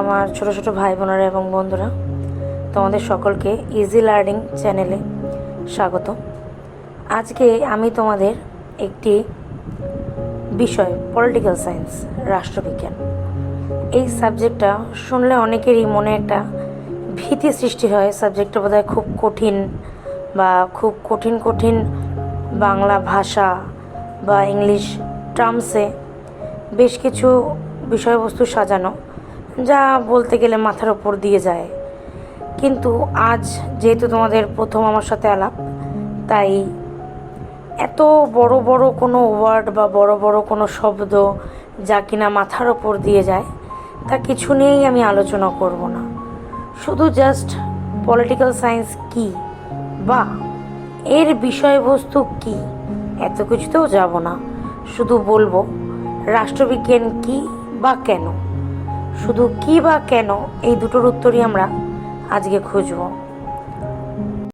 আমার ছোট ছোট ভাই বোনেরা এবং বন্ধুরা, তোমাদের সকলকে ইজি লার্নিং চ্যানেলে স্বাগত। আজকে আমি তোমাদের একটি বিষয় পলিটিক্যাল সায়েন্স, রাষ্ট্রবিজ্ঞান, এই সাবজেক্টটা শুনলে অনেকেরই মনে একটা ভীতি সৃষ্টি হয়। সাবজেক্টটা বোধহয় খুব কঠিন বা খুব কঠিন কঠিন বাংলা ভাষা বা ইংলিশ টার্মসে বেশ কিছু বিষয়বস্তু সাজানো, যা বলতে গেলে মাথার ওপর দিয়ে যায়। কিন্তু আজ যেহেতু তোমাদের প্রথম আমার সাথে আলাপ, তাই এত বড় বড় কোনো ওয়ার্ড বা বড় বড় কোনো শব্দ যা কিনা মাথার ওপর দিয়ে যায়, তা কিছু নিয়েই আমি আলোচনা করব না। শুধু জাস্ট পলিটিক্যাল সায়েন্স কী বা এর বিষয়বস্তু কী, এত কিছুতেও যাব না। শুধু বলবো রাষ্ট্রবিজ্ঞান কী বা কেন। শুধু কী বা কেন এই দুটোর উত্তরই আমরা আজকে খুঁজব।